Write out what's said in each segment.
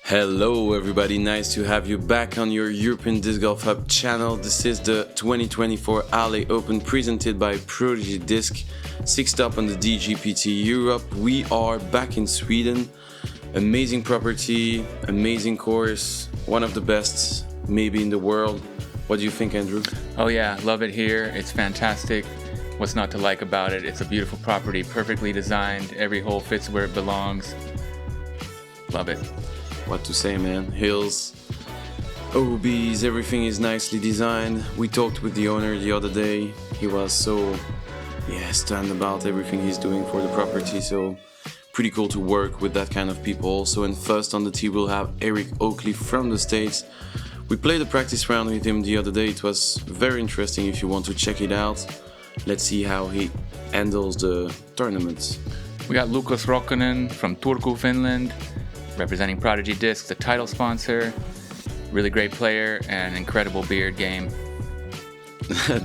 Hello everybody, nice to have you back on your European Disc Golf Hub channel. This is the 2024 LA Open presented by Prodigy Disc, 6th up on the DGPT Europe. We are back in Sweden. Amazing property, amazing course, one of the best maybe in the world. What do you think, Andrew? Oh yeah, love it here. It's fantastic. What's not to like about it? It's a beautiful property, perfectly designed. Every hole fits where it belongs. Love it. What to say, man? Hills, OBs, everything is nicely designed. We talked with the owner the other day. He was so, stunned about everything he's doing for the property. So pretty cool to work with that kind of people also. And first on the tee we'll have Oakley from the States. We played a practice round with him the other day. It was very interesting if you want to check it out. Let's see how he handles the tournament. We got Luukas Rokkanen from Turku, Finland, representing Prodigy Disc, the title sponsor. Really great player and incredible beard game.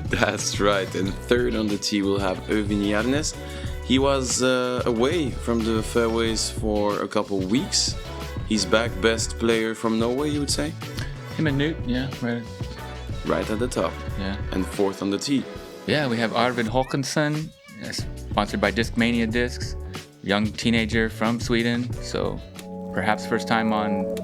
That's right. And third on the tee we'll have Øyvind Jarnes. He was away from the fairways for a couple weeks. He's back, best player from Norway, you would say? Him and Newt, yeah, right at the top. Yeah. And fourth on the tee. Yeah, we have Arvid Hakansson, sponsored by Discmania Discs, young teenager from Sweden, so perhaps first time on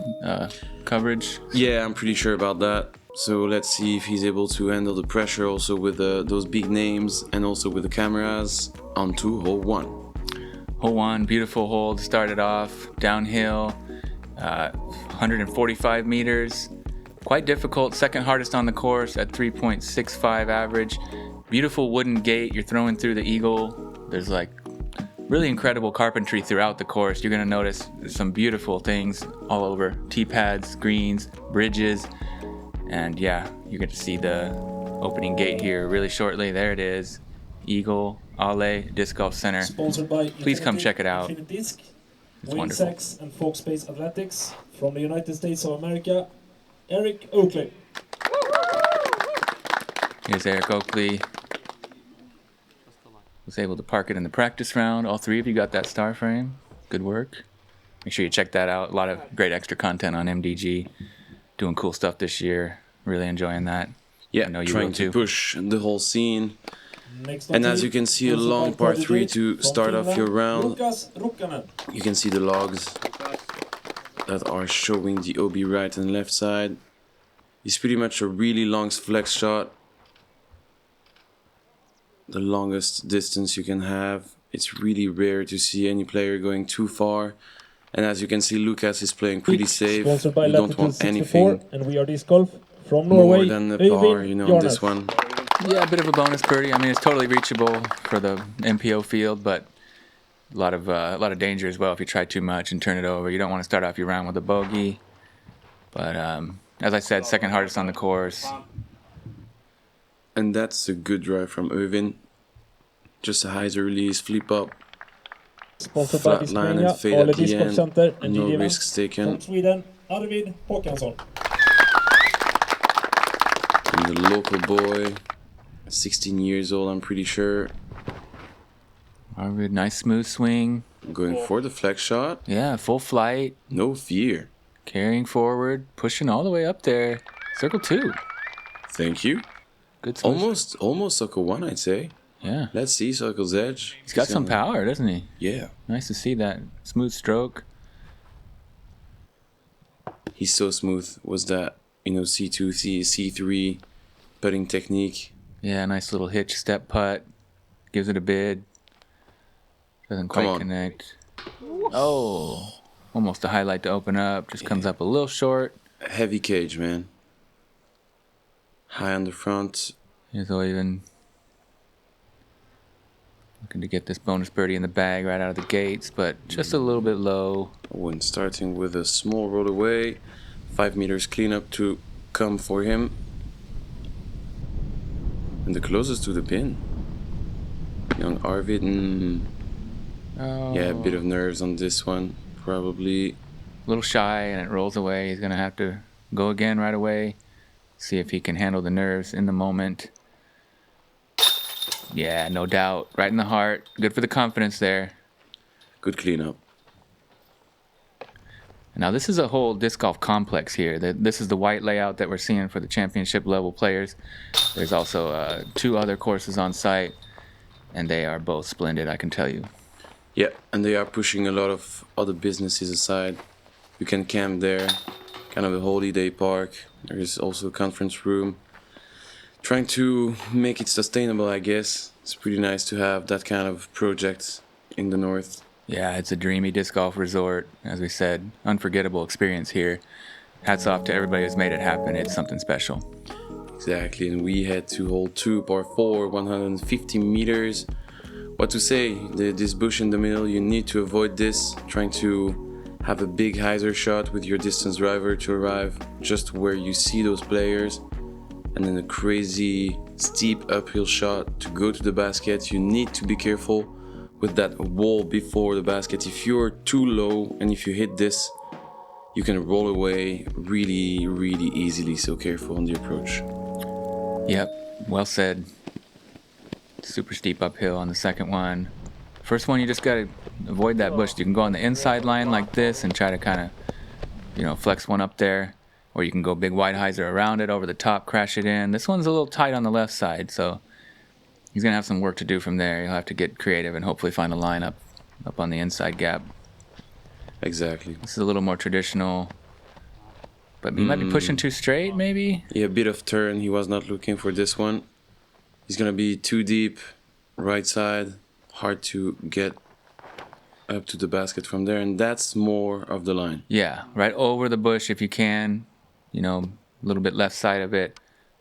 coverage. Yeah, I'm pretty sure about that. So let's see if he's able to handle the pressure also with those big names and also with the cameras on to hole one. Hole one, beautiful hole to start it off, downhill, 145 meters. Quite difficult, second hardest on the course at 3.65 average. Beautiful wooden gate, you're throwing through the eagle. There's like really incredible carpentry throughout the course. You're gonna notice some beautiful things all over. Tee pads, greens, bridges, and yeah, you're gonna see the opening gate here really shortly. There it is, Eagle, Ale, Disc Golf Center. Sponsored by Please come check it out. Disc, it's wonderful. Sachs and Fox Space Athletics from the United States of America, Oakley. Here's Oakley. Was able to park it in the practice round. All three of you got that star frame. Good work. Make sure you check that out. A lot of great extra content on MDG. Doing cool stuff this year. Really enjoying that. Yeah, I know you trying will too. to push the whole scene. And as you can see, a long par 3 to start off your round. Rokkanen. You can see the logs that are showing the OB right and left side. It's pretty much a really long flex shot. The longest distance you can have. It's really rare to see any player going too far. And as you can see, Luukas is playing pretty safe. Sponsored by You don't want anything and we are Disc Golf from Norway. more than the par, you know, on this one. Yeah, a bit of a bonus birdie. I mean, it's totally reachable for the MPO field, but a lot of danger as well if you try too much and turn it over. You don't want to start off your round with a bogey. But as I said, second hardest on the course. And that's a good drive from Øyvind. Just a hyzer release, flip up, flat line and fade at the end. No risks taken. From Sweden, Arvid Hakansson. And the local boy, 16 years old, I'm pretty sure. Arvid, nice smooth swing. Going for the flex shot. Yeah, full flight. No fear. Carrying forward, pushing all the way up there. Circle 2. Thank you. Good swing. Almost circle 1, I'd say. Yeah. Let's see circle's edge. He's got some power, doesn't he? Yeah. Nice to see that smooth stroke. He's so smooth. Was that, C2, C3 putting technique. Yeah, nice little hitch step putt. Gives it a bid. Doesn't quite connect. Oh, almost a highlight to open up. Just comes up a little short. Heavy cage, man. High on the front. Here's Øyvind. Looking to get this bonus birdie in the bag right out of the gates, but just a little bit low. When starting with a small roll away. 5 meters cleanup to come for him. And the closest to the pin. Young Arvid. Oh. Yeah, a bit of nerves on this one. Probably. A little shy and it rolls away. He's going to have to go again right away. See if he can handle the nerves in the moment. Yeah, no doubt. Right in the heart. Good for the confidence there. Good cleanup. Now this is a whole disc golf complex here. This is the white layout that we're seeing for the championship level players. There's also 2 other courses on site, and they are both splendid, I can tell you. Yeah, and they are pushing a lot of other businesses aside. You can camp there, kind of a holiday park. There is also a conference room. Trying to make it sustainable, I guess. It's pretty nice to have that kind of project in the north. Yeah, it's a dreamy disc golf resort. As we said, unforgettable experience here. Hats off to everybody who's made it happen. It's something special. Exactly, and we had to hold 2 par 4, 150 meters. What to say, this bush in the middle, you need to avoid this. Trying to have a big hyzer shot with your distance driver to arrive just where you see those players. And then a crazy steep uphill shot to go to the basket. You need to be careful with that wall before the basket. If you're too low and if you hit this, you can roll away really, really easily. So careful on the approach. Yep, well said. Super steep uphill on the second one. First one, you just gotta avoid that bush. You can go on the inside line like this and try to kind of, flex one up there. Or you can go big wide hyzer around it, over the top, crash it in. This one's a little tight on the left side, so he's going to have some work to do from there. He'll have to get creative and hopefully find a line up on the inside gap. Exactly. This is a little more traditional, but he might be pushing too straight, maybe? Yeah, a bit of turn. He was not looking for this one. He's going to be too deep, right side. Hard to get up to the basket from there, and that's more of the line. Yeah, right over the bush if you can. A little bit left side of it.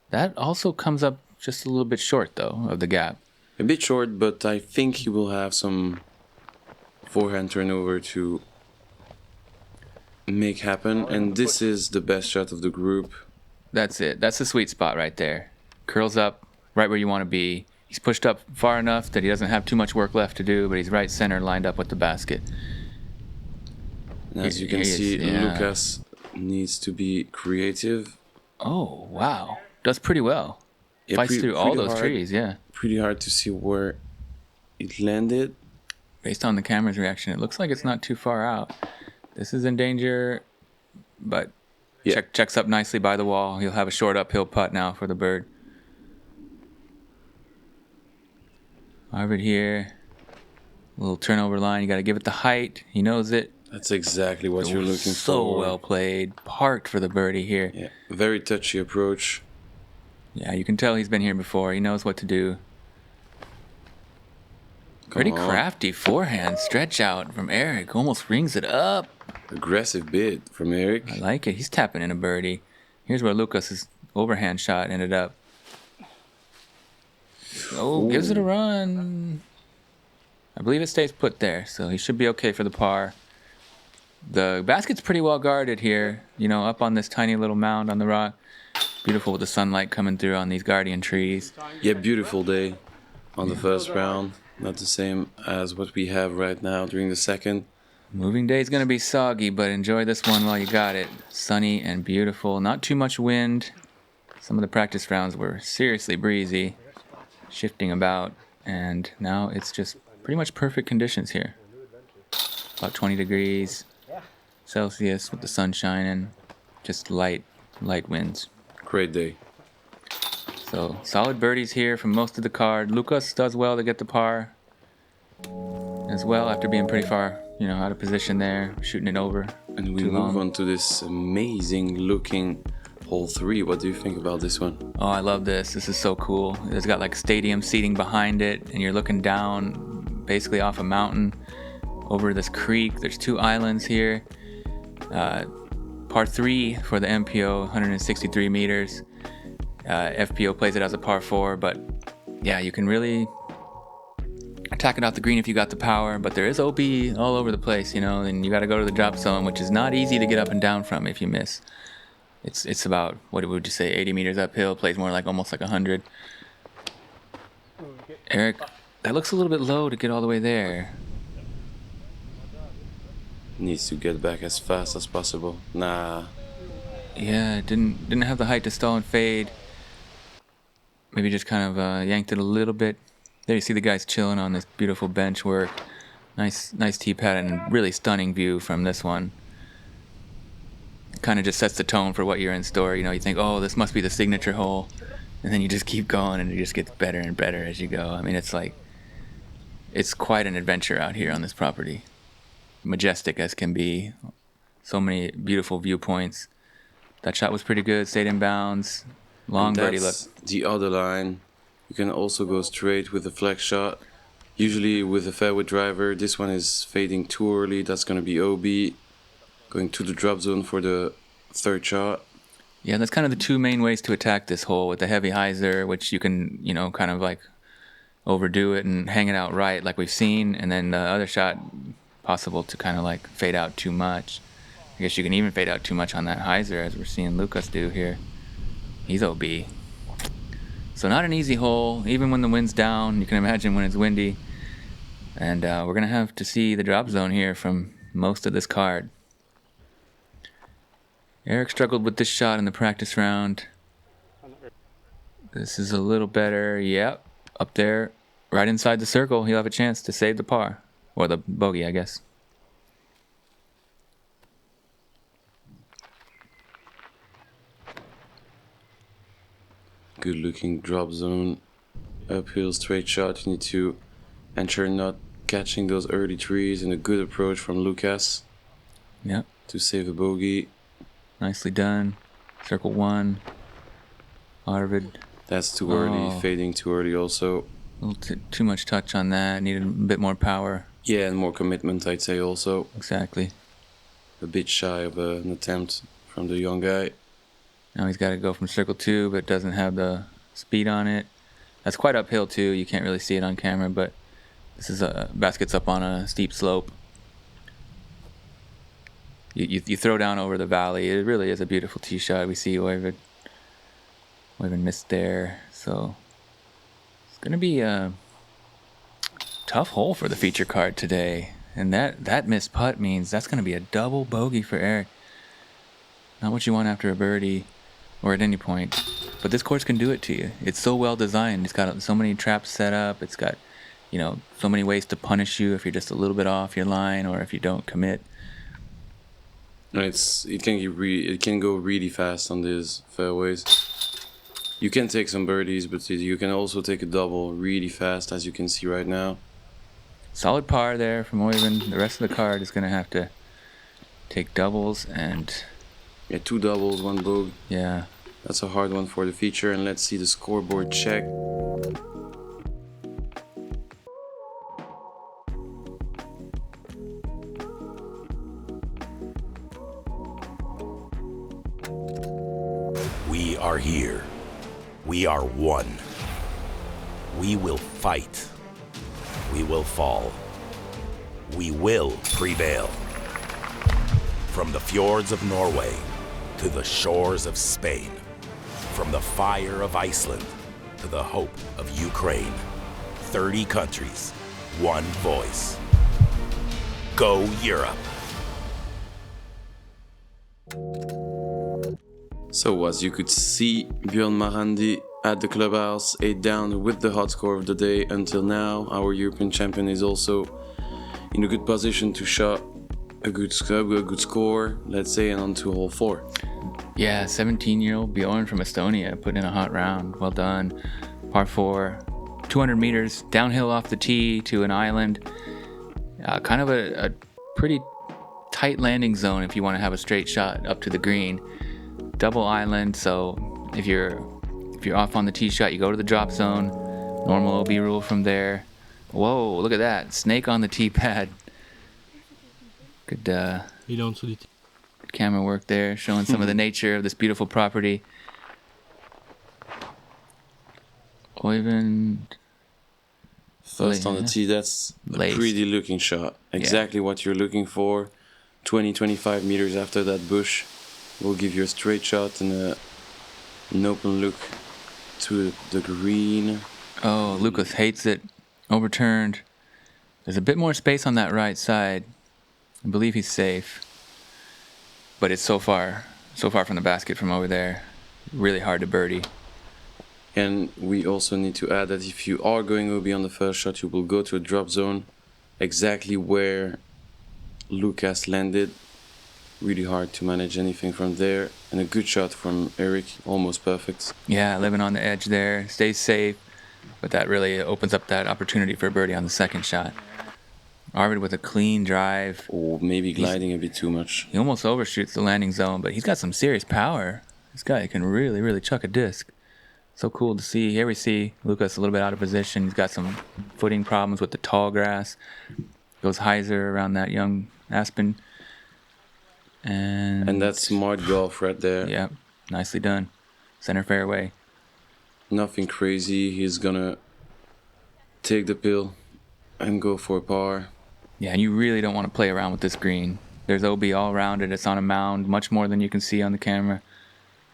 That also comes up just a little bit short, though, of the gap. A bit short, but I think he will have some forehand turnover to make happen. And this is the best shot of the group. That's it. That's the sweet spot right there. Curls up right where you want to be. He's pushed up far enough that he doesn't have too much work left to do, but he's right center lined up with the basket. And as you can see, Luukas needs to be creative. Oh, wow. Does pretty well. Yeah, Fights through all those trees, yeah. Pretty hard to see where it landed. Based on the camera's reaction, it looks like it's not too far out. This is in danger, but checks up nicely by the wall. He'll have a short uphill putt now for the bird. Arvid here. A little turnover line. You got to give it the height. He knows it. That's exactly what you're looking for. So well played. Parked for the birdie here. Yeah, very touchy approach. Yeah, you can tell he's been here before. He knows what to do. Pretty crafty forehand stretch out from Eric. Almost rings it up. Aggressive bid from Eric. I like it. He's tapping in a birdie. Here's where Luukas's overhand shot ended up. Oh, gives it a run. I believe it stays put there, so he should be okay for the par. The basket's pretty well guarded here, up on this tiny little mound on the rock. Beautiful with the sunlight coming through on these guardian trees. Yeah, beautiful day on the first round. Not the same as what we have right now during the second. Moving day is going to be soggy, but enjoy this one while you got it. Sunny and beautiful. Not too much wind. Some of the practice rounds were seriously breezy, shifting about, and now it's just pretty much perfect conditions here. About 20 degrees Celsius with the sun shining. Just light winds. Great day. So solid birdies here from most of the card. Luukas does well to get the par as well after being pretty far, out of position there, shooting it over. And we move on to this amazing looking hole 3. What do you think about this one? Oh, I love this. This is so cool. It's got like stadium seating behind it, and you're looking down basically off a mountain over this creek. There's 2 islands here. Par 3 for the MPO, 163 meters. FPO plays it as a par 4, but yeah, you can really attack it off the green if you got the power, but there is OB all over the place, and you got to go to the drop zone, which is not easy to get up and down from if you miss. It's about, what would you say, 80 meters uphill, plays more like almost like 100. Eric, that looks a little bit low to get all the way there. Needs to get back as fast as possible. Nah. Yeah, didn't have the height to stall and fade. Maybe just kind of yanked it a little bit. There you see the guys chilling on this beautiful bench work. Nice tee pad and really stunning view from this one. It kind of just sets the tone for what you're in store. You know, you think, oh, this must be the signature hole. And then you just keep going and it just gets better and better as you go. I mean, it's quite an adventure out here on this property. Majestic as can be. So many beautiful viewpoints. That shot was pretty good, stayed in bounds. Long birdie look. The other line. You can also go straight with a flex shot. Usually with a fairway driver. This one is fading too early. That's going to be OB. Going to the drop zone for the third shot. Yeah, that's kind of the two main ways to attack this hole, with the heavy hyzer, which you can, you know, kind of like overdo it and hang it out right like we've seen. And then the other shot, possible to kind of like fade out too much. I guess you can even fade out too much on that hyzer, as we're seeing Luukas do here. He's OB. So not an easy hole, even when the wind's down. You can imagine when it's windy. And we're going to have to see the drop zone here from most of this card. Eric struggled with this shot in the practice round. This is a little better. Yep, up there, right inside the circle. He'll have a chance to save the par. Or the bogey, I guess. Good looking drop zone. Uphill straight shot. You need to ensure not catching those early trees, and a good approach from Luukas. Yep. To save a bogey. Nicely done. Circle one. Arvid. That's too early. Fading too early also. A little too much touch on that. Needed a bit more power. Yeah, and more commitment, I'd say also. Exactly. A bit shy of an attempt from the young guy. Now he's got to go from circle two, but doesn't have the speed on it. That's quite uphill too. You can't really see it on camera, but this is a basket's up on a steep slope. You throw down over the valley. It really is a beautiful tee shot. We see Øyvind missed there, so it's going to be a tough hole for the feature card today. And that missed putt means that's going to be a double bogey for Eric. Not what you want after a birdie or at any point. But this course can do it to you. It's so well designed. It's got so many traps set up. It's got, you know, so many ways to punish you if you're just a little bit off your line or if you don't commit. It can go really fast on these fairways. You can take some birdies, but you can also take a double really fast, as you can see right now. Solid par there from Øyvind. The rest of the card is going to have to take doubles and... Yeah, 2 doubles, 1 bogey. Yeah. That's a hard one for the feature, and let's see the scoreboard check. We are here. We are one. We will fight. We will fall. We will prevail. From the fjords of Norway to the shores of Spain, from the fire of Iceland to the hope of Ukraine, 30 countries, one voice. Go Europe! So as you could see, Björn Marandi at the clubhouse, 8 down with the hot score of the day until now. Our European champion is also in a good position to shot a good score, let's say, and on to hole 4. Yeah, 17-year-old Bjorn from Estonia put in a hot round. Well done. Par 4, 200 meters downhill off the tee to an island. Kind of a pretty tight landing zone if you want to have a straight shot up to the green. Double island, so if you're off on the tee shot, you go to the drop zone. Normal OB rule from there. Whoa, look at that. Snake on the tee pad. Good camera work there, showing some of the nature of this beautiful property. Øyvind. First on the tee, that's a pretty looking shot. Exactly what you're looking for. 20-25 meters after that bush will give you a straight shot and an open look to the green. Oh, Luukas hates it. Overturned. There's a bit more space on that right side. I believe he's safe. But it's so far from the basket from over there. Really hard to birdie. And we also need to add that if you are going OB on the first shot, you will go to a drop zone exactly where Luukas landed. really hard to manage anything from there. And a good shot from Eric, almost perfect. Yeah, living on the edge there, stays safe, but that really opens up that opportunity for a birdie on the second shot. Arvid with a clean drive. Or maybe gliding a bit too much. He almost overshoots the landing zone, but he's got some serious power. This guy can really, really chuck a disc. So cool to see. Here we see Luukas a little bit out of position. He's got some footing problems with the tall grass. Goes hyzer around that young aspen. And that's smart golf right there. Yeah, nicely done. Center fairway. Nothing crazy. He's gonna take the pill and go for a par. Yeah, and you really don't want to play around with this green. There's OB all around it. It's on a mound, much more than you can see on the camera.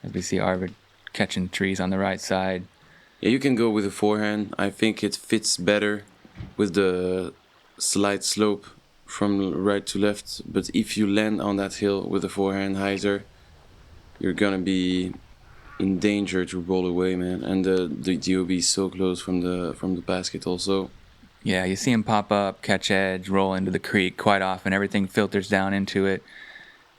As we see Arvid catching trees on the right side. Yeah, you can go with a forehand. I think it fits better with the slight slope from right to left. But if you land on that hill with a forehand hyzer, you're gonna be in danger to roll away, man. And the OB is so close from the basket also. Yeah, you see him pop up, catch edge, roll into the creek quite often. Everything filters down into it.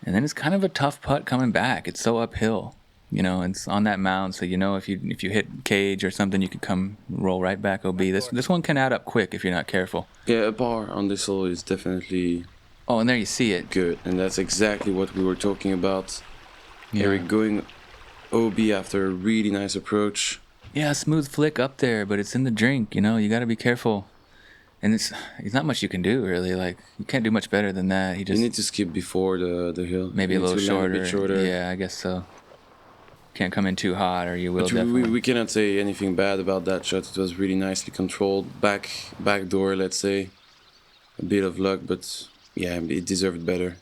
And then it's kind of a tough putt coming back. It's so uphill. You know, it's on that mound, so you know if you hit cage or something, you could come roll right back OB. This one can add up quick if you're not careful. Yeah, a par on this hole is definitely... Oh, and there you see it. Good, and that's exactly what we were talking about. Yeah. Eric going OB after a really nice approach. Yeah, smooth flick up there, but it's in the drink, you know, you got to be careful. And it's not much you can do, really. Like, you can't do much better than that. You need to skip before the hill. Maybe a little shorter. A bit shorter. Yeah, I guess so. Can't come in too hot, or you will definitely. We cannot say anything bad about that shot. It was really nicely controlled. Back door, let's say. A bit of luck, but yeah, it deserved better.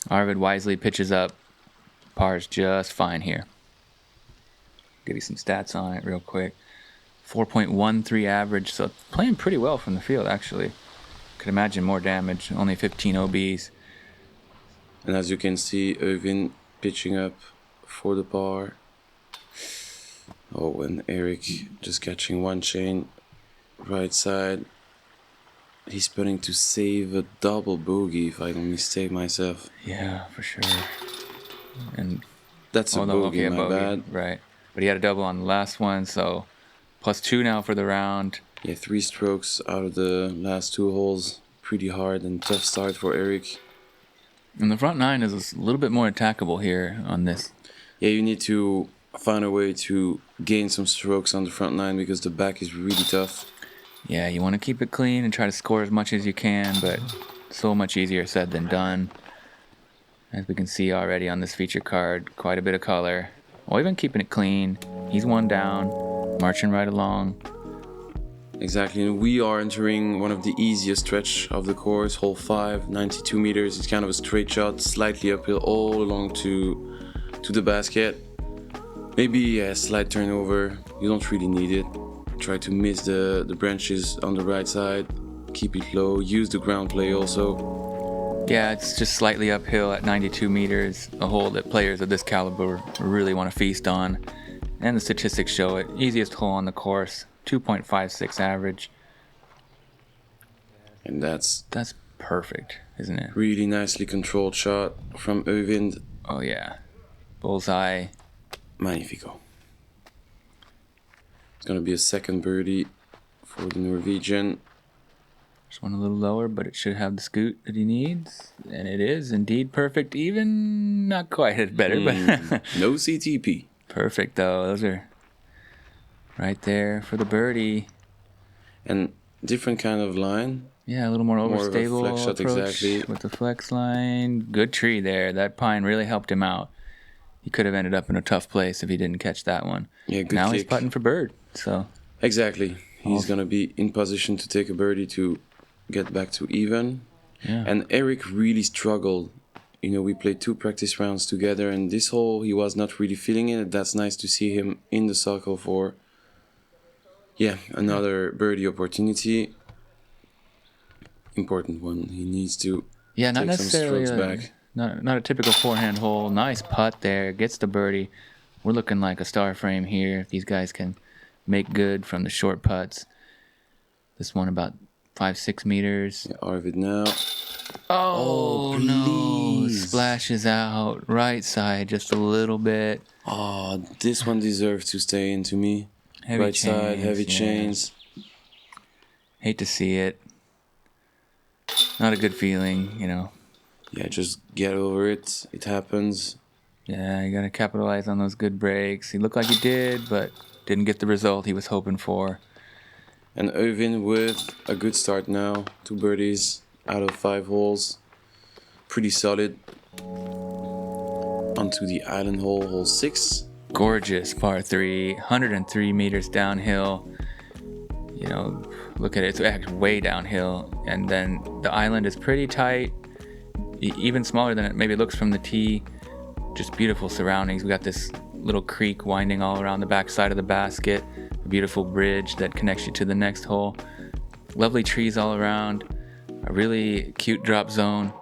Arvid wisely pitches up. Par's just fine here. Give you some stats on it real quick. 4.13 average, so playing pretty well from the field, actually. Could imagine more damage. Only 15 OBs. And as you can see, Øyvind pitching up for the par. Oh, and Eric just catching one chain, right side. He's putting to save a double bogey, if I don't mistake myself. Yeah, for sure. And that's a bogey, my bad. Right, but he had a double on the last one, so +2 now for the round. Yeah, 3 strokes out of the last 2 holes. Pretty hard and tough start for Eric. And the front 9 is a little bit more attackable here on this. Yeah, you need to find a way to gain some strokes on the front 9 because the back is really tough. Yeah, you want to keep it clean and try to score as much as you can, but so much easier said than done. As we can see already on this feature card, quite a bit of color. Øyvind keeping it clean. He's one down, marching right along. Exactly, and we are entering one of the easiest stretch of the course, hole 5, 92 meters. It's kind of a straight shot, slightly uphill all along to the basket. Maybe a slight turnover, you don't really need it. Try to miss the branches on the right side, keep it low, use the ground play also. Yeah, it's just slightly uphill at 92 meters, a hole that players of this caliber really want to feast on. And the statistics show it. Easiest hole on the course, 2.56 average. And that's perfect, isn't it? Really nicely controlled shot from Øyvind. Oh yeah, bullseye. Magnifico. It's gonna be a second birdie for the Norwegian. Just one a little lower, but it should have the scoot that he needs. And it is indeed perfect, even not quite as better, but no CTP. Perfect though. Those are right there for the birdie. And different kind of line. Yeah, a little more overstable of a flex shot, approach exactly. with the flex line. Good tree there. That pine really helped him out. He could have ended up in a tough place if he didn't catch that one. Yeah, good now kick. He's putting for bird. So exactly. He's gonna be in position to take a birdie to get back to even. Yeah. And Eric really struggled. You know, we played 2 practice rounds together, and this hole he was not really feeling it. That's nice to see him in the circle for another birdie opportunity. Important one. He needs to not take necessarily some strokes back. Not a typical forehand hole. Nice putt there. Gets the birdie. We're looking like a star frame here. If these guys can make good from the short putts. This one about 5-6 meters. Yeah, Arvid now. Oh no! splashes out right side just a little bit. Oh, this one deserves to stay into me. Heavy Right side, chains, heavy yeah. chains. Hate to see it. Not a good feeling, you know. Yeah, just get over it. It happens. Yeah, you got to capitalize on those good breaks. He looked like he did, but didn't get the result he was hoping for. And Øyvind with a good start now. 2 birdies out of 5 holes. Pretty solid. Onto the island hole, hole 6. Gorgeous par 3, 103 meters downhill. You know, look at it, it's actually way downhill. And then the island is pretty tight, even smaller than it maybe looks from the tee. Just beautiful surroundings. We got this little creek winding all around the back side of the basket. A beautiful bridge that connects you to the next hole. Lovely trees all around. A really cute drop zone.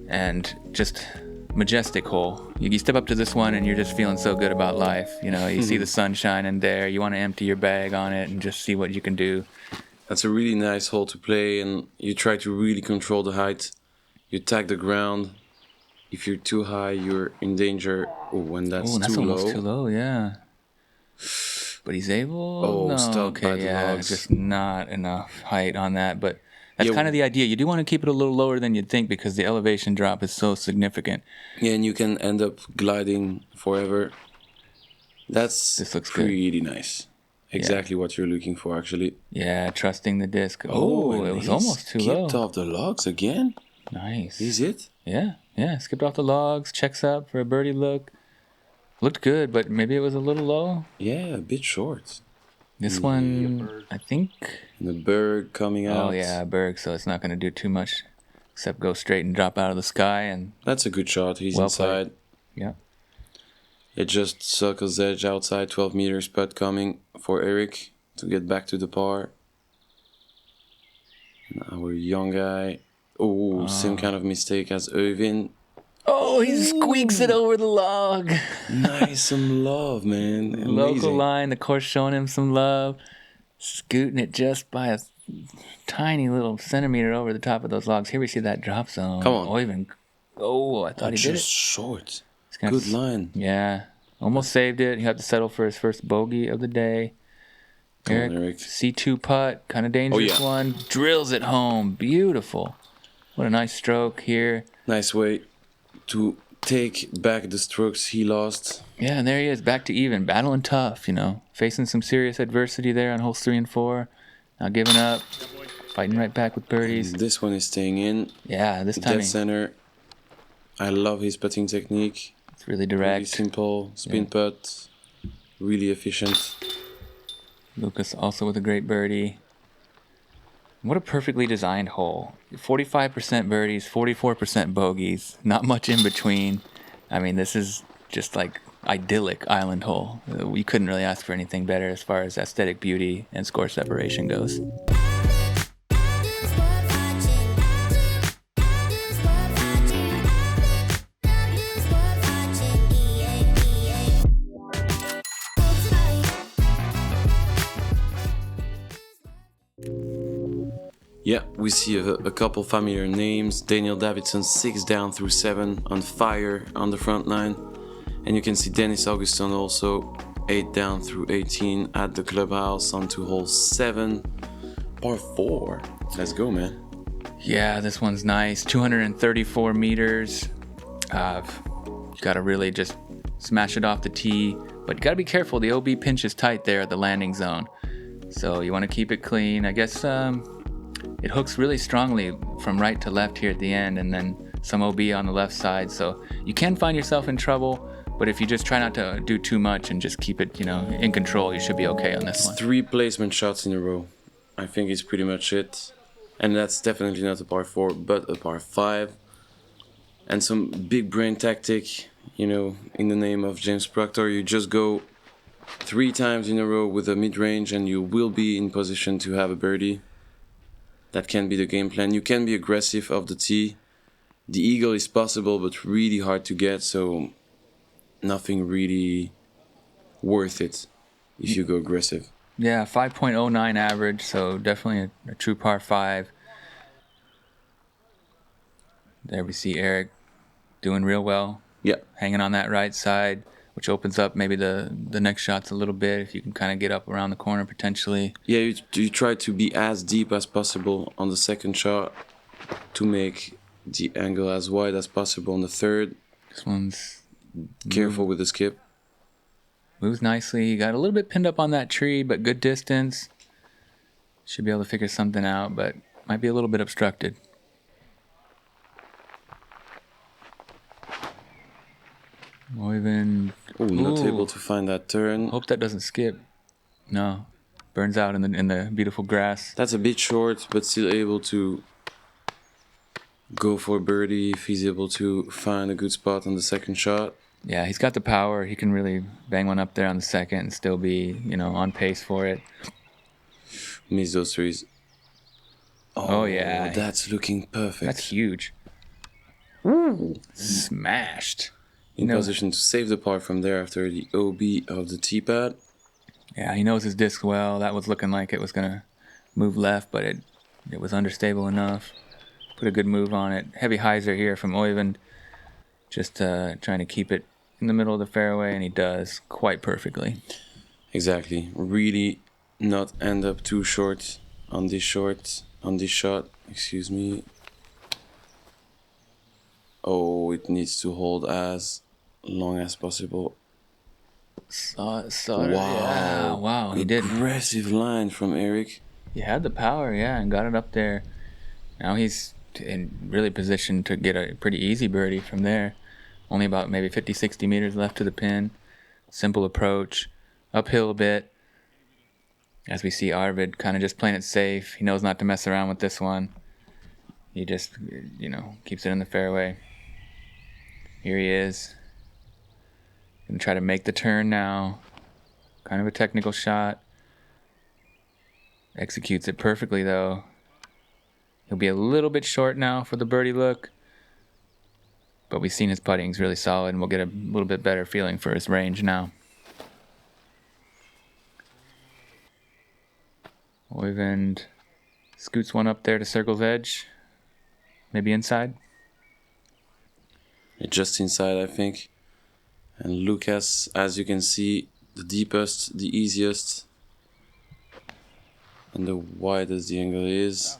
And just majestic hole. You step up to this one and you're just feeling so good about life. You know, you see the sun shining there. You want to empty your bag on it and just see what you can do. That's a really nice hole to play, and you try to really control the height. You tag the ground. If you're too high, you're in danger. Oh, and that's That's too almost low. too low, yeah. But he's able. Oh, no, stopped by okay, the yeah, logs. just not enough height on that. But that's Yeah, kind of the idea. You do want to keep it a little lower than you'd think because the elevation drop is so significant. Yeah, and you can end up gliding forever. This looks good. pretty nice. Exactly what you're looking for, actually. Yeah, trusting the disc. Oh, and it was he almost too low. skipped off the logs again. Nice. Is it? Yeah, skipped off the logs, checks up for a birdie look. Looked good, but maybe it was a little low. Yeah, a bit short. This one, I think. And the berg coming out. Oh yeah, Berg. So it's not going to do too much, except go straight and drop out of the sky. And That's a good shot. He's Well inside. yeah, It just circles edge outside, 12 meters putt coming for Eric to get back to the par. And our young guy. Oh, same kind of mistake as Øyvind. oh, he squeaks it over the log. Nice, some love, man. Amazing. Local line, the course showing him some love, scooting it just by a tiny little centimeter over the top of those logs. Here we see that drop zone. Come on. Øyvind. Oh, I thought he did Just it. short. He's gonna Good line. Yeah, almost saved it. He had to settle for his first bogey of the day. Come on, Eric, Eric. C2 putt, kind of dangerous yeah. one. Drills it home. Beautiful. What a nice stroke here. Nice way to take back the strokes he lost. Yeah, and there he is, back to even, battling tough, you know, facing some serious adversity there on holes 3 and 4. Not giving up, fighting right back with birdies. This one is staying in. Yeah, this time Dead center. I love his putting technique. it's really Really direct. simple. Spin putt. Really efficient. Luukas also with a great birdie. What a perfectly designed hole. 45% birdies, 44% bogeys, not much in between. I mean, this is just like idyllic island hole. You couldn't really ask for anything better as far as aesthetic beauty and score separation goes. Yeah, we see a couple familiar names. Daniel Davidson, 6 down through 7, on fire on the front line. And you can see Dennis Augustin also, 8 down through 18 at the clubhouse onto hole 7. Par 4. Let's go, man. Yeah, this one's nice. 234 meters. You gotta really just smash it off the tee. But you gotta be careful. The OB pinches tight there at the landing zone. So you want to keep it clean. I guess it hooks really strongly from right to left here at the end, and then some OB on the left side. So you can find yourself in trouble, but if you just try not to do too much and just keep it, you know, in control, you should be okay on this one. 3 placement shots in a row. I think it's pretty much it. And that's definitely not a par 4, but a par 5. And some big brain tactic, you know, in the name of James Proctor. You just go 3 times in a row with a mid-range and you will be in position to have a birdie. That can be the game plan. You can be aggressive off the tee. The eagle is possible, but really hard to get, so nothing really worth it if you go aggressive. Yeah, 5.09 average, so definitely a true par 5. There we see Eric doing real well. Yeah. Hanging on that right side, which opens up maybe the next shots a little bit if you can kind of get up around the corner potentially. Yeah, you try to be as deep as possible on the second shot to make the angle as wide as possible on the third. This one's Careful with the skip. moves nicely. He got a little bit pinned up on that tree, but good distance. Should be able to figure something out, but might be a little bit obstructed. Øyvind. Not able to find that turn. Hope that doesn't skip. No. Burns out in the beautiful grass. That's a bit short, but still able to go for birdie if he's able to find a good spot on the second shot. Yeah, he's got the power. He can really bang one up there on the second and still be, on pace for it. Miss those threes. Oh yeah. That's looking perfect. That's huge. Smashed. In position to save the par from there after the OB of the tee pad. Yeah, he knows his disc well. That was looking like it was going to move left, but it was understable enough. Put a good move on it. Heavy hyzer here from Øyvind. Just trying to keep it in the middle of the fairway, and he does quite perfectly. Exactly. Really not end up too short on this shot. Excuse me. Oh, it needs to hold as long as possible. Saw it. Wow. Yeah, wow, he did. Aggressive line from Eric. He had the power, yeah, and got it up there. Now he's in really positioned to get a pretty easy birdie from there. Only about maybe 50, 60 meters left to the pin. Simple approach. Uphill a bit. As we see Arvid kind of just playing it safe. He knows not to mess around with this one. He just, keeps it in the fairway. Here he is. Gonna try to make the turn now. Kind of a technical shot. Executes it perfectly though. He'll be a little bit short now for the birdie look. But we've seen his putting's really solid, and we'll get a little bit better feeling for his range now. Øyvind scoots one up there to circle's edge. Maybe inside. Just inside, I think. And Luukas, as you can see, the deepest, the easiest, and the widest the angle is.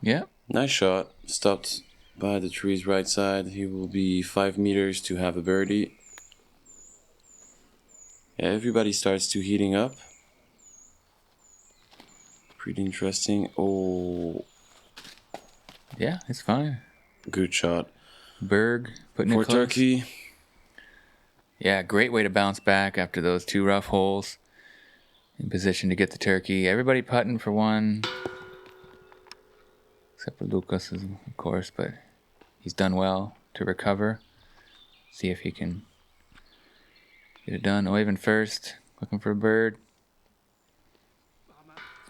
Yeah. Nice shot. Stopped by the tree's right side. He will be 5 meters to have a birdie. Yeah, everybody starts to heating up. Pretty interesting. Oh. Yeah, it's fine. Good shot. Berg putting For it close. Turkey. Yeah, great way to bounce back after those 2 rough holes. In position to get the turkey. Everybody putting for one. Except for Luukas, of course, but he's done well to recover. See if he can get it done. Øyvind first, looking for a bird.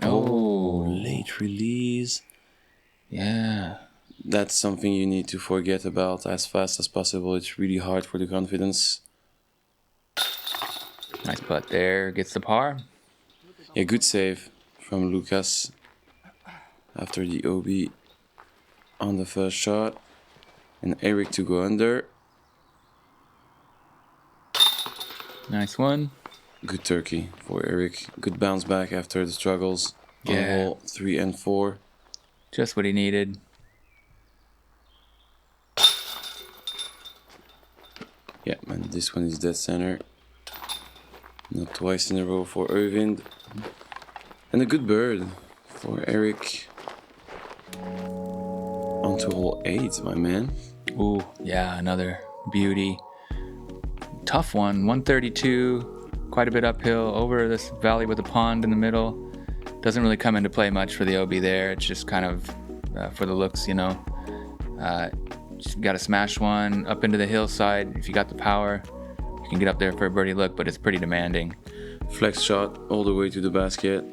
Oh, late release. Yeah. That's something you need to forget about as fast as possible. It's really hard for the confidence. Nice putt there. Gets the par. Yeah, good save from Luukas after the OB on the first shot. And Eric to go under. Nice one. Good turkey for Eric. Good bounce back after the struggles on hole 3 and 4. Just what he needed. Yeah, man, this one is dead center. Not twice in a row for Øyvind. And a good bird for Eric. On to hole 8, my man. Ooh, yeah, another beauty. Tough one, 132, quite a bit uphill, over this valley with a pond in the middle. Doesn't really come into play much for the OB there. It's just kind of for the looks, Just got to smash one up into the hillside. If you got the power, you can get up there for a birdie look, but it's pretty demanding. Flex shot all the way to the basket.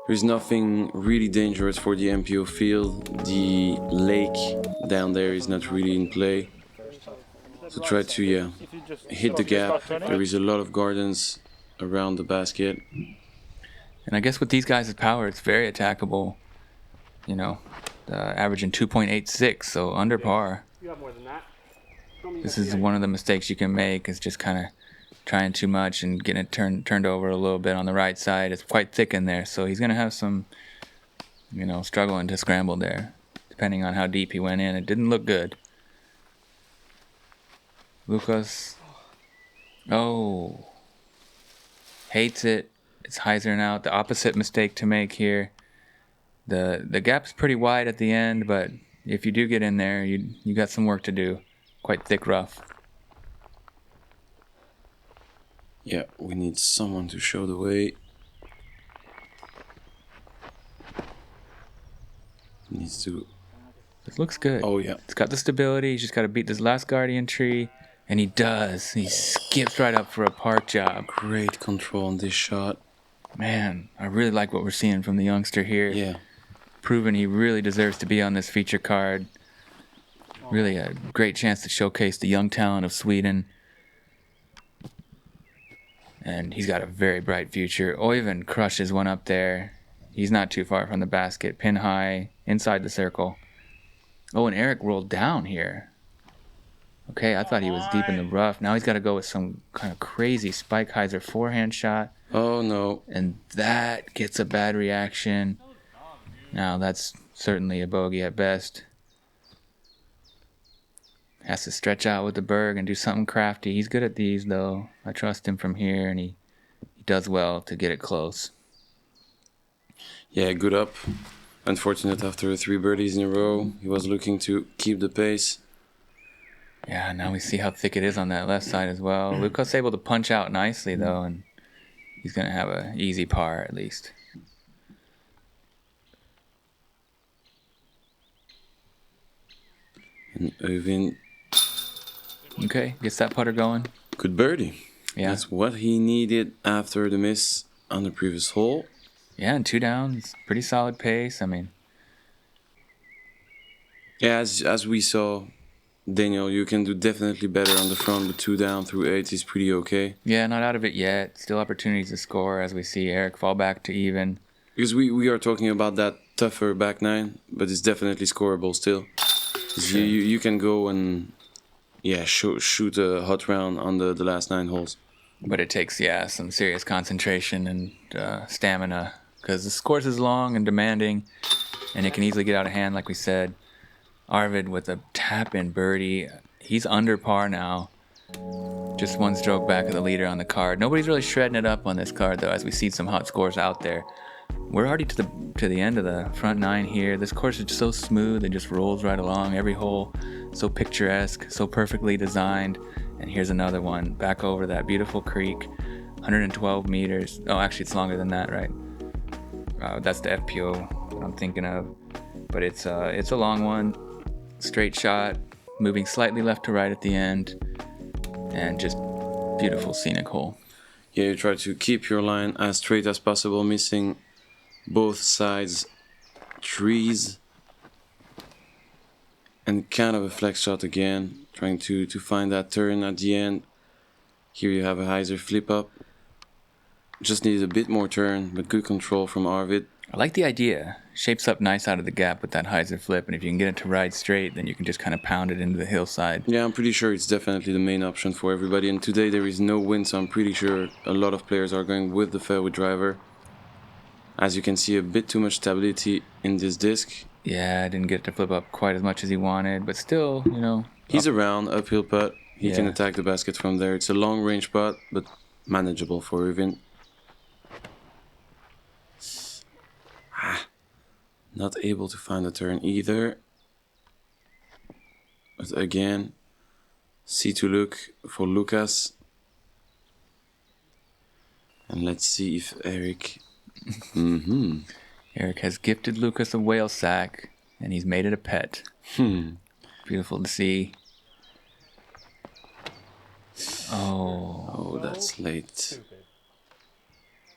There's nothing really dangerous for the MPO field. The lake down there is not really in play. So try to hit the gap. There is a lot of gardens around the basket. And I guess with these guys' power, it's very attackable. averaging 2.86, so under par. You have more than that. This is one of the mistakes you can make, is just kind of trying too much and getting it turned over a little bit on the right side. It's quite thick in there, so he's going to have some, you know, struggling to scramble there, depending on how deep he went in. It didn't look good. Luukas. Oh. Hates it. It's hyzering out. The opposite mistake to make here. The gap's pretty wide at the end, but if you do get in there, you got some work to do. Quite thick rough. Yeah, we need someone to show the way. Needs to... It looks good. Oh, yeah. It's got the stability. He's just got to beat this last guardian tree. And he does. He skips right up for a park job. Great control on this shot. Man, I really like what we're seeing from the youngster here. Yeah. Proving he really deserves to be on this feature card. Really a great chance to showcase the young talent of Sweden. And he's got a very bright future. Øyvind crushes one up there. He's not too far from the basket. Pin high, inside the circle. Oh, and Erik rolled down here. Okay, I thought he was deep in the rough. Now he's got to go with some kind of crazy Spike Heiser forehand shot. Oh, no. And that gets a bad reaction. Now, that's certainly a bogey at best. Has to stretch out with the Berg and do something crafty. He's good at these, though. I trust him from here, and he does well to get it close. Yeah, good up. Unfortunate after 3 birdies in a row. He was looking to keep the pace. Yeah, now we see how thick it is on that left side as well. Luukas able to punch out nicely, though, and he's going to have an easy par at least. And Øyvind... Okay, gets that putter going. Good birdie. Yeah. That's what he needed after the miss on the previous hole. Yeah, and 2 downs. Pretty solid pace. I mean... Yeah, as we saw, Daniel, you can do definitely better on the front, but 2 down through 8 is pretty okay. Yeah, not out of it yet. Still opportunities to score as we see Erik fall back to even. Because we are talking about that tougher back 9, but it's definitely scoreable still. Sure. You can go and shoot a hot round on the last 9 holes. But it takes, some serious concentration and stamina, because this course is long and demanding, and it can easily get out of hand, like we said. Arvid with a tap-in birdie. He's under par now. Just 1 stroke back of the leader on the card. Nobody's really shredding it up on this card, though, as we see some hot scores out there. We're already to the end of the front 9 here. This course is so smooth. It just rolls right along. Every hole so picturesque, so perfectly designed. And here's another one. Back over that beautiful creek. 112 meters. Oh, actually, it's longer than that, right? That's the FPO that I'm thinking of. But it's a long one. Straight shot. Moving slightly left to right at the end. And just beautiful scenic hole. Yeah, you try to keep your line as straight as possible, missing both sides trees. And kind of a flex shot again, trying to find that turn at the end. Here you have a hyzer flip up. Just needs a bit more turn, but good control from Arvid. I like the idea. Shapes up nice out of the gap with that hyzer flip, and if you can get it to ride straight, then you can just kind of pound it into the hillside. Yeah, I'm pretty sure it's definitely the main option for everybody. And today there is no wind, so I'm pretty sure a lot of players are going with the fairway driver. As you can see, a bit too much stability in this disc. Yeah, I didn't get it to flip up quite as much as he wanted, but still, He's around, uphill putt. He can attack the basket from there. It's a long range putt, but manageable for Øyvind. Not able to find a turn either. But again, see to look for Luukas. And let's see if Erik... Erik has gifted Luukas a whale sack, and he's made it a pet. Beautiful to see. Oh, that's late.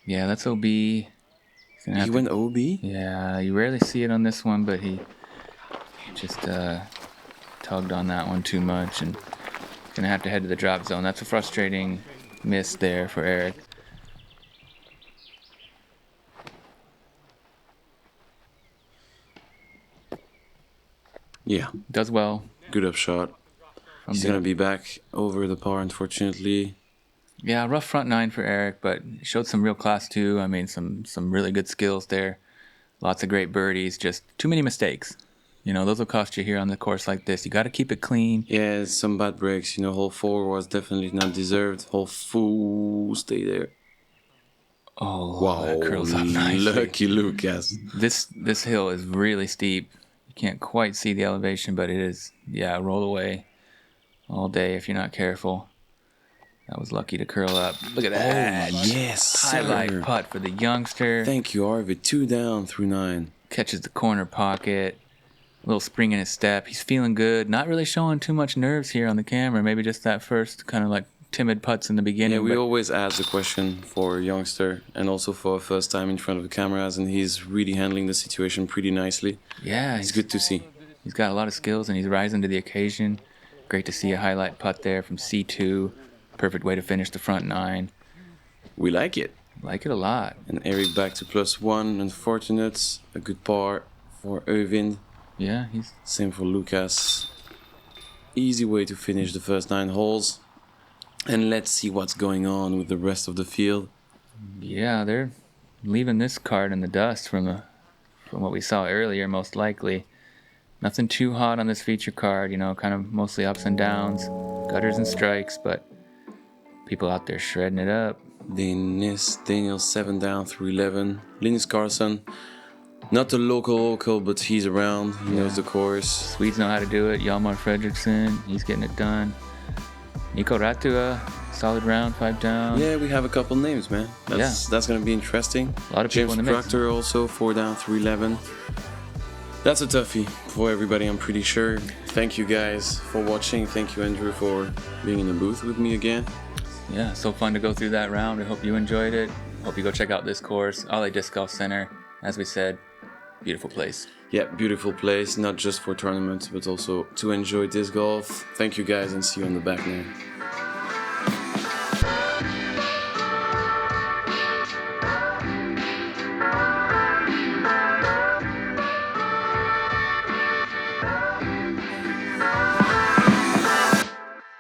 Yeah, that's OB. He went OB? Yeah, you rarely see it on this one, but he just tugged on that one too much, and he's going to have to head to the drop zone. That's a frustrating miss there for Erik. Yeah, Does well. good upshot. He's going to be back over the par, unfortunately. Yeah, rough front nine for Eric, but showed some real class too. I mean, some really good skills there. Lots of great birdies, just too many mistakes. You know, those will cost you here on the course like this. You got to keep it clean. Yeah, some bad breaks. You know, hole 4 was definitely not deserved. Hole 4, stay there. Oh, Wow, that curls up nicely. lucky Luukas. This hill is really steep. You can't quite see the elevation, but it is, yeah, roll away all day if you're not careful. That was lucky to curl up. Look at that. Oh, yes, Highlight sir. putt for the youngster. Thank you, Arvid. 2 down through 9. Catches the corner pocket. A little spring in his step. He's feeling good. Not really showing too much nerves here on the camera. Maybe just that first kind of like timid putts in the beginning. Yeah, we but always ask the question for a youngster and also for a first time in front of the cameras, and he's really handling the situation pretty nicely. yeah, It's good to see. He's got a lot of skills and he's rising to the occasion. Great to see a highlight putt there from C2. Perfect way to finish the front nine. We like it. Like it a lot. And Eric back to +1. Unfortunate. A good par for Øyvind. Yeah, he's Same for Luukas. Easy way to finish the first 9 holes. And let's see what's going on with the rest of the field. yeah, they're leaving this card in the dust from what we saw earlier, most likely. Nothing too hot on this feature card, you know, kind of mostly ups and downs, gutters and strikes, but people out there shredding it up. Daniel 7 down through 11. Linus Carlson, not a local, but he's around. He knows the course. Swedes know how to do it. Hjalmar Fredriksson, he's getting it done. Nico Ratua, solid round, 5 down. Yeah, we have a couple names, man. That's going to be interesting. A lot of people James in the mix. Proctor also 4 down through 11. That's a toughie for everybody, I'm pretty sure. Thank you guys for watching. Thank you, Andrew, for being in the booth with me again. Yeah, so fun to go through that round. I hope you enjoyed it. Hope you go check out this course, Oakley Disc Golf Center. As we said, beautiful place. Yeah, beautiful place, not just for tournaments, but also to enjoy disc golf. Thank you guys, and see you on the back nine.